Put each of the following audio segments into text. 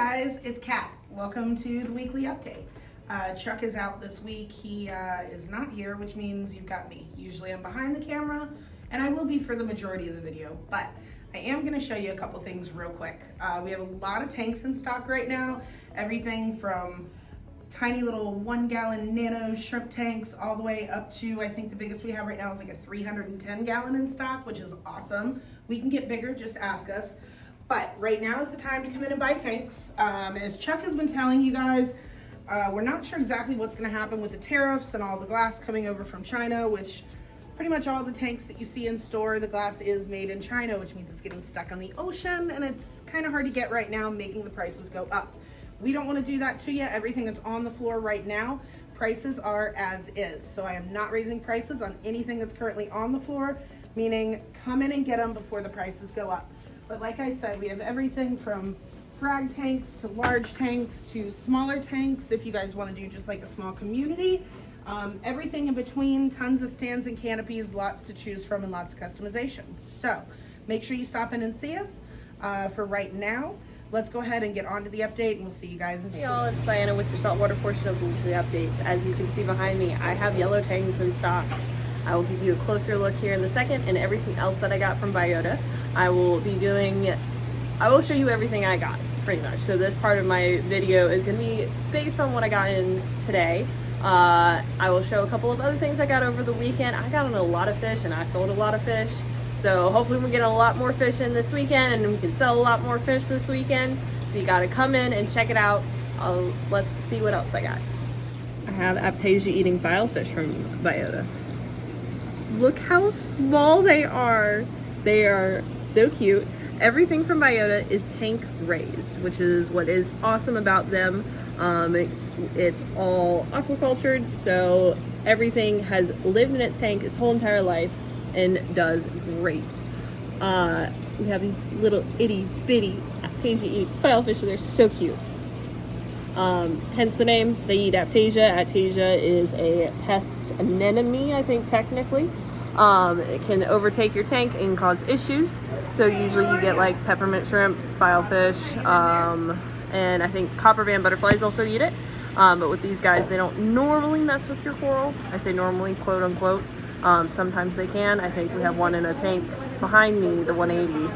guys, it's Kat. Welcome to the weekly update. Chuck is out this week. He is not here, which means you've got me. Usually I'm behind the camera, and I will be for the majority of the video, but I am going to show you a couple things real quick. We have a lot of tanks in stock right now. Everything from tiny little 1 gallon nano shrimp tanks all the way up to, I think the biggest we have right now is like a 310 gallon in stock, which is awesome. We can get bigger, just ask us. But right now is the time to come in and buy tanks. As Chuck has been telling you guys, we're not sure exactly what's going to happen with the tariffs and all the glass coming over from China, which pretty much all the tanks that you see in store, the glass is made in China, which means it's getting stuck on the ocean, and it's kind of hard to get right now, making the prices go up. We don't want to do that to you. Everything that's on the floor right now, prices are as is. So I am not raising prices on anything that's currently on the floor, meaning come in and get them before the prices go up. But like I said, we have everything from frag tanks to large tanks to smaller tanks if you guys want to do just like a small community. Everything in between, tons of stands and canopies, lots to choose from and lots of customization. So make sure you stop in and see us. For right now, let's go ahead and get on to the update, and we'll see you guys in just a minute. Hey y'all, it's Diana with your saltwater portion of the weekly updates. As you can see behind me, I have yellow tangs in stock. I will give you a closer look here in a second, and everything else that I got from BIOTA. I will show you everything I got, pretty much. So this part of my video is going to be based on what I got in today. I will show a couple of other things I got over the weekend. I got in a lot of fish, and I sold a lot of fish. So hopefully we get a lot more fish in this weekend, and we can sell a lot more fish this weekend. So you got to come in and check it out. Let's see what else I got. I have AIPTASIA eating filefish from BIOTA. Look how small they are. They are so cute. Everything from BIOTA is tank raised, which is what is awesome about them. It's all aquacultured, so everything has lived in its tank its whole entire life and does great. We have these little itty bitty AIPTASIA eating filefish, and they're so cute. Hence the name, they eat AIPTASIA. AIPTASIA is a pest anemone, I think technically. It can overtake your tank and cause issues. So usually you get like peppermint shrimp, filefish, and I think copper band butterflies also eat it. But with these guys, they don't normally mess with your coral. I say normally, quote unquote. Sometimes they can. I think we have one in a tank behind me, the 180.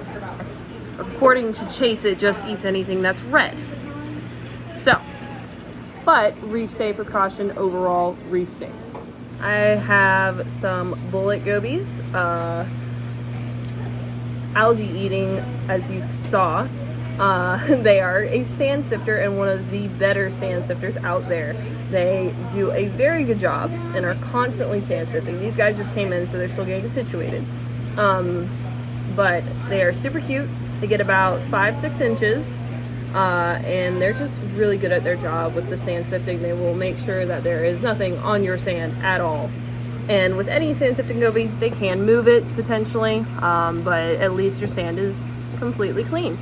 According to Chase, it just eats anything that's red. So, but reef safe with caution, overall reef safe. I have some bullet gobies, algae eating, as you saw. They are a sand sifter and one of the better sand sifters out there. They do a very good job and are constantly sand sifting. These guys just came in, so they're still getting situated. But they are super cute. They get about 5-6 inches. And they're just really good at their job with the sand sifting. They will make sure that there is nothing on your sand at all. And with any sand sifting goby, they can move it potentially, but at least your sand is completely clean.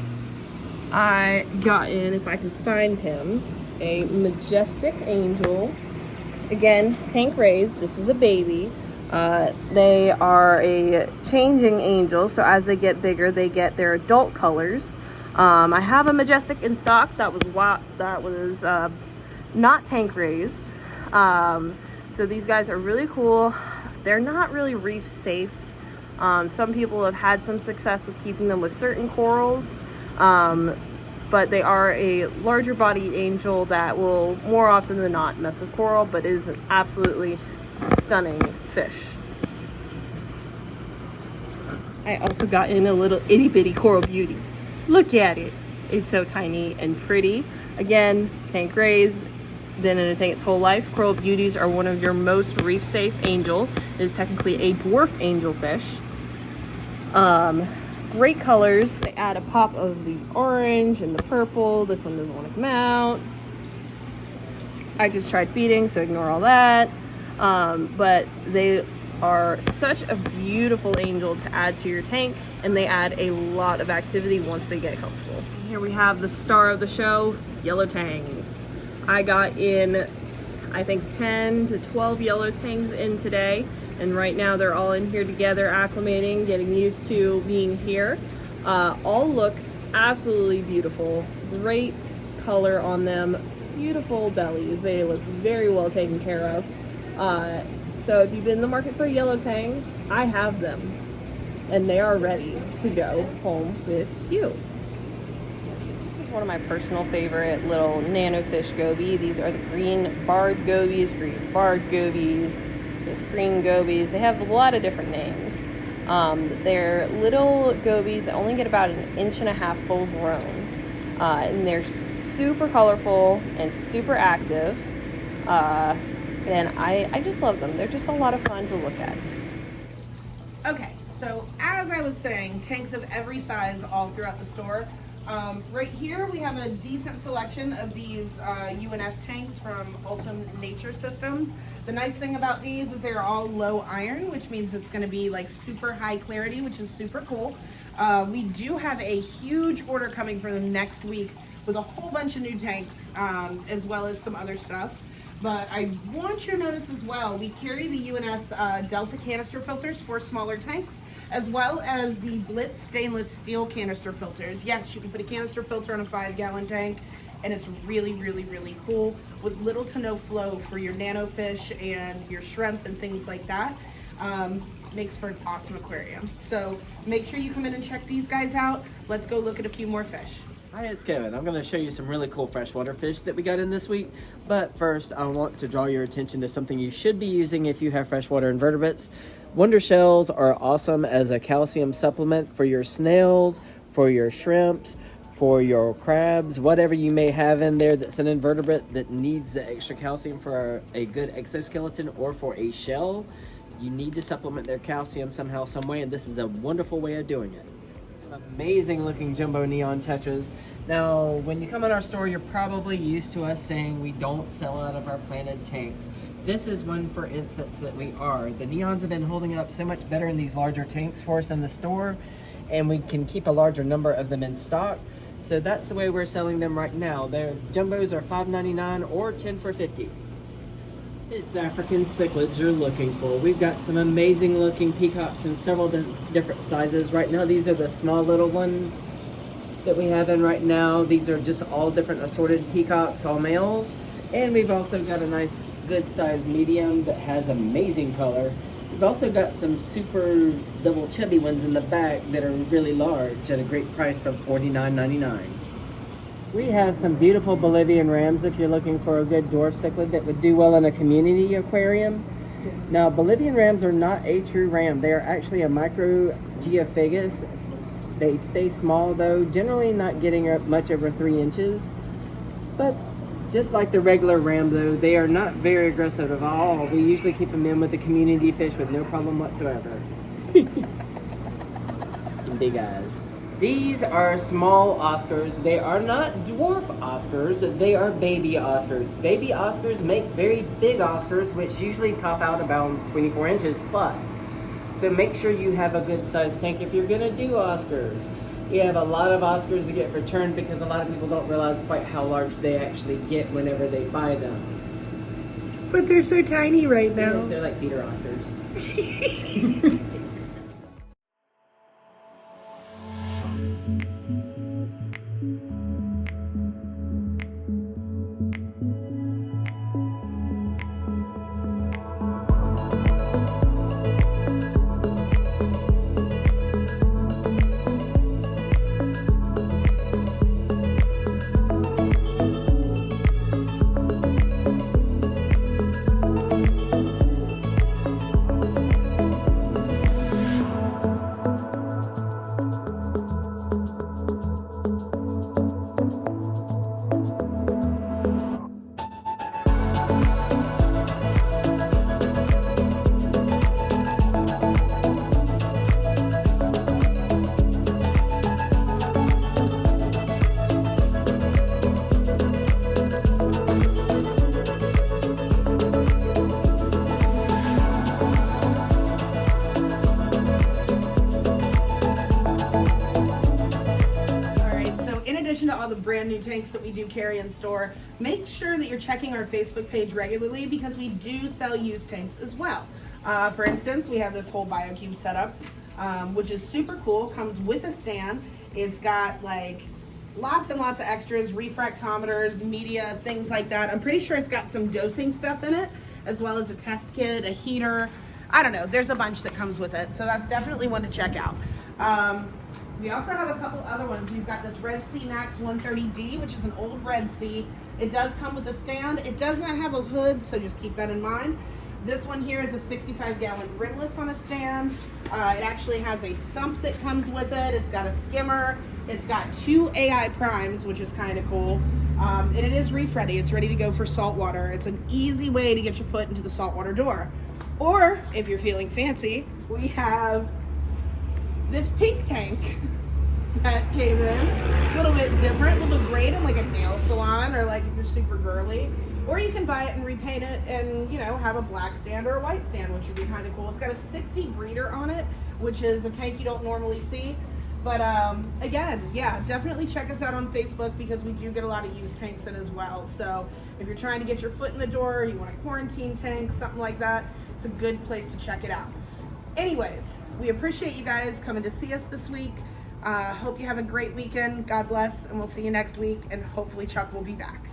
I got in, if I can find him, a majestic angel. Again, tank raised. This is a baby. They are a changing angel, so as they get bigger, they get their adult colors. I have a majestic in stock that was not tank raised. So these guys are really cool. They're not really reef safe. Some people have had some success with keeping them with certain corals, but they are a larger bodied angel that will more often than not mess with coral, but is an absolutely stunning fish. I also got in a little itty bitty coral beauty. Look at it. It's so tiny and pretty. Again, tank raised, been in a tank its whole life. Coral beauties are one of your most reef safe angel. It is technically a dwarf angelfish. Great colors. They add a pop of the orange and the purple. This one doesn't want to come out. I just tried feeding, so ignore all that. But they are such a beautiful angel to add to your tank, and they add a lot of activity once they get comfortable. Here we have the star of the show, yellow tangs. I got in, I think 10 to 12 yellow tangs in today, and right now they're all in here together, acclimating, getting used to being here. All look absolutely beautiful. Great color on them. Beautiful bellies. They look very well taken care of. So if you've been in the market for a yellow tang, I have them. And they are ready to go home with you. This is one of my personal favorite little nanofish goby. These are the green barred gobies, green barred gobies, there's green gobies. They have a lot of different names. They're little gobies that only get about 1.5 inches full grown. And they're super colorful and super active. And I just love them. They're just a lot of fun to look at. Okay, so as I was saying, tanks of every size all throughout the store. Right here we have a decent selection of these UNS tanks from Ultim Nature Systems. The nice thing about these is they're all low iron, which means it's going to be like super high clarity, which is super cool. We do have a huge order coming for the next week with a whole bunch of new tanks, as well as some other stuff. But I want you to notice as well, we carry the UNS Delta canister filters for smaller tanks, as well as the Blitz stainless steel canister filters. Yes, you can put a canister filter on a 5-gallon tank, and it's really, really, really cool with little to no flow for your nanofish and your shrimp and things like that. Makes for an awesome aquarium. So make sure you come in and check these guys out. Let's go look at a few more fish. Hi, it's Kevin. I'm going to show you some really cool freshwater fish that we got in this week. But first, I want to draw your attention to something you should be using if you have freshwater invertebrates. Wonder shells are awesome as a calcium supplement for your snails, for your shrimps, for your crabs, whatever you may have in there that's an invertebrate that needs the extra calcium for a good exoskeleton or for a shell. You need to supplement their calcium somehow, some way, and this is a wonderful way of doing it. Amazing looking jumbo neon tetras. Now, when you come in our store, you're probably used to us saying we don't sell out of our planted tanks. This is one, for instance, that we are. The neons have been holding up so much better in these larger tanks for us in the store, and we can keep a larger number of them in stock. So that's the way we're selling them right now. Their jumbos are $5.99 or 10 for $50. It's African cichlids you're looking for. We've got some amazing looking peacocks in several different sizes. Right now, these are the small little ones that we have in right now. These are just all different assorted peacocks, all males. And we've also got a nice good size medium that has amazing color. We've also got some super double chubby ones in the back that are really large at a great price from $49.99. We have some beautiful Bolivian rams if you're looking for a good dwarf cichlid that would do well in a community aquarium. Now, Bolivian rams are not a true ram. They are actually a micro geophagus. They stay small though, generally not getting much over 3 inches. But just like the regular ram though, they are not very aggressive at all. We usually keep them in with the community fish with no problem whatsoever. And big eyes. These are small Oscars. They are not dwarf Oscars, they are baby Oscars. Baby Oscars make very big Oscars, which usually top out about 24 inches plus. So make sure you have a good size tank if you're gonna do Oscars. We have a lot of Oscars that get returned because a lot of people don't realize quite how large they actually get whenever they buy them. But they're so tiny right now. Yes, they're like feeder Oscars. Brand new tanks that we do carry in store, make sure that you're checking our Facebook page regularly because we do sell used tanks as well. For instance, we have this whole BioCube setup, which is super cool, comes with a stand. It's got like Lots and lots of extras, refractometers, media, things like that. I'm pretty sure it's got some dosing stuff in it, as well as a test kit, a heater. I don't know, there's a bunch that comes with it, so that's definitely one to check out. We also have a couple other ones. We've got this Red Sea Max 130D, which is an old Red Sea. It does come with a stand. It does not have a hood, so just keep that in mind. This one here is a 65-gallon rimless on a stand. It actually has a sump that comes with it. It's got a skimmer. It's got 2 AI primes, which is kind of cool. And it is reef ready. It's ready to go for saltwater. It's an easy way to get your foot into the saltwater door. Or, if you're feeling fancy, we have this pink tank that came in. A little bit different. Will look great in like a nail salon, or like if you're super girly. Or you can buy it and repaint it and, you know, have a black stand or a white stand, which would be kind of cool. It's got a 60 breeder on it, which is a tank you don't normally see. But again, yeah, definitely check us out on Facebook, because we do get a lot of used tanks in as well. So if you're trying to get your foot in the door, you want a quarantine tank, something like that, it's a good place to check it out. Anyways, we appreciate you guys coming to see us this week. Hope you have a great weekend. God bless, and we'll see you next week, and hopefully Chuck will be back.